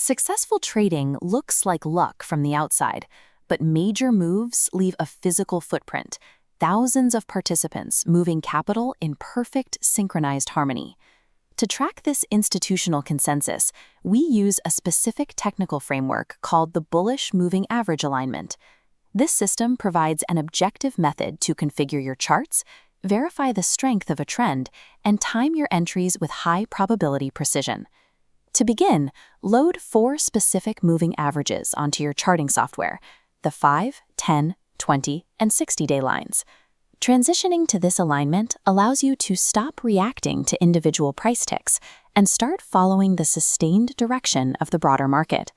Successful trading looks like luck from the outside, but major moves leave a physical footprint, thousands of participants moving capital in perfect synchronized harmony. To track this institutional consensus, we use a specific technical framework called the Bullish Moving Average Alignment. This system provides an objective method to configure your charts, verify the strength of a trend, and time your entries with high probability precision. To begin, load 4 specific moving averages onto your charting software, the 5, 10, 20, and 60-day lines. Transitioning to this alignment allows you to stop reacting to individual price ticks and start following the sustained direction of the broader market.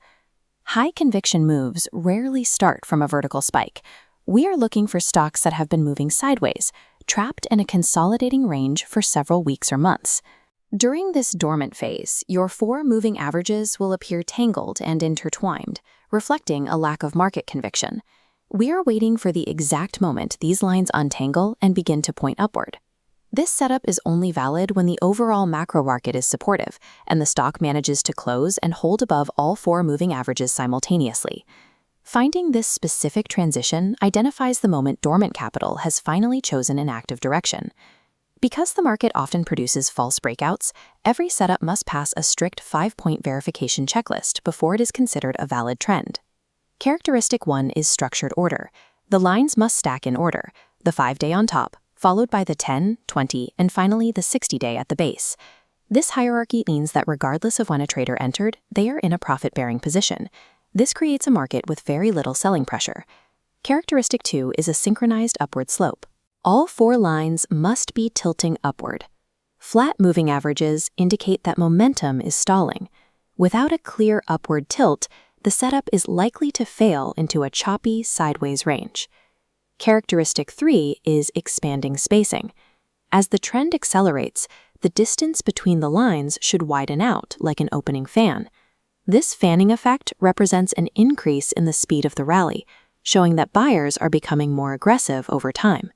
High-conviction moves rarely start from a vertical spike. We are looking for stocks that have been moving sideways, trapped in a consolidating range for several weeks or months. During this dormant phase, your 4 moving averages will appear tangled and intertwined, reflecting a lack of market conviction. We are waiting for the exact moment these lines untangle and begin to point upward. This setup is only valid when the overall macro market is supportive and the stock manages to close and hold above all 4 moving averages simultaneously. Finding this specific transition identifies the moment dormant capital has finally chosen an active direction. Because the market often produces false breakouts, every setup must pass a strict 5-point verification checklist before it is considered a valid trend. Characteristic 1 is structured order. The lines must stack in order, the 5-day on top, followed by the 10, 20, and finally the 60-day at the base. This hierarchy means that regardless of when a trader entered, they are in a profit-bearing position. This creates a market with very little selling pressure. Characteristic 2 is a synchronized upward slope. All 4 lines must be tilting upward. Flat moving averages indicate that momentum is stalling. Without a clear upward tilt, the setup is likely to fail into a choppy sideways range. Characteristic 3 is expanding spacing. As the trend accelerates, the distance between the lines should widen out like an opening fan. This fanning effect represents an increase in the speed of the rally, showing that buyers are becoming more aggressive over time.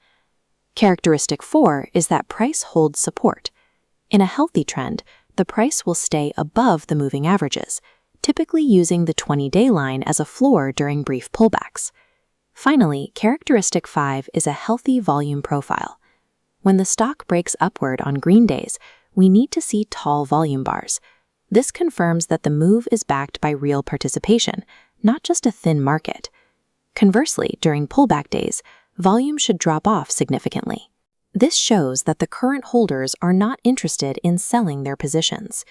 Characteristic 4 is that price holds support. In a healthy trend, the price will stay above the moving averages, typically using the 20-day line as a floor during brief pullbacks. Finally, characteristic 5 is a healthy volume profile. When the stock breaks upward on green days, we need to see tall volume bars. This confirms that the move is backed by real participation, not just a thin market. Conversely, during pullback days, volume should drop off significantly. This shows that the current holders are not interested in selling their positions.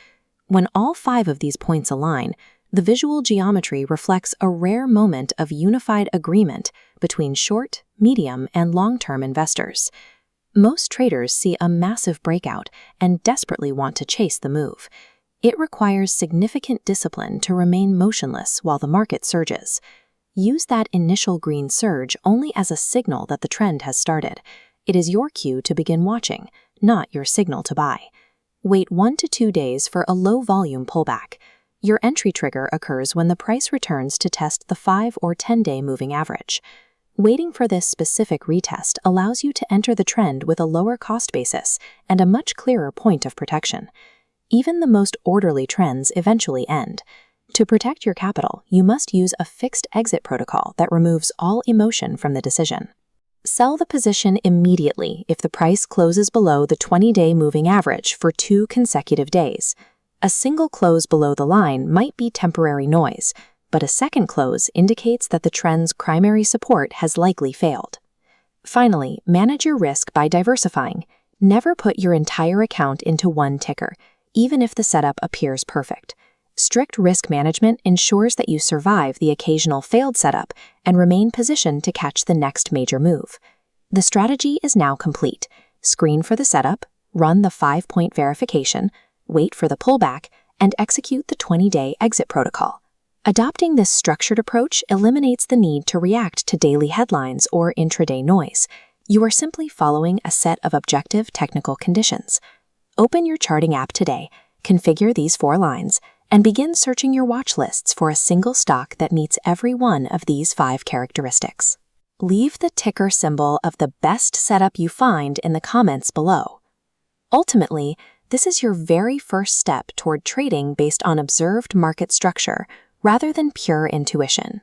When all 5 of these points align, the visual geometry reflects a rare moment of unified agreement between short, medium, and long-term investors. Most traders see a massive breakout and desperately want to chase the move. It requires significant discipline to remain motionless while the market surges. Use that initial green surge only as a signal that the trend has started. It is your cue to begin watching, not your signal to buy. Wait 1 to 2 days for a low-volume pullback. Your entry trigger occurs when the price returns to test the 5 or 10-day moving average. Waiting for this specific retest allows you to enter the trend with a lower cost basis and a much clearer point of protection. Even the most orderly trends eventually end. To protect your capital, you must use a fixed exit protocol that removes all emotion from the decision. Sell the position immediately if the price closes below the 20-day moving average for 2 consecutive days. A single close below the line might be temporary noise, but a second close indicates that the trend's primary support has likely failed. Finally, manage your risk by diversifying. Never put your entire account into one ticker, even if the setup appears perfect. Strict risk management ensures that you survive the occasional failed setup and remain positioned to catch the next major move. The strategy is now complete. Screen for the setup, run the 5-point verification, wait for the pullback, and execute the 20-day exit protocol. Adopting this structured approach eliminates the need to react to daily headlines or intraday noise. You are simply following a set of objective technical conditions. Open your charting app today, configure these 4 lines, and begin searching your watch lists for a single stock that meets every one of these 5 characteristics. Leave the ticker symbol of the best setup you find in the comments below. Ultimately, this is your very first step toward trading based on observed market structure rather than pure intuition.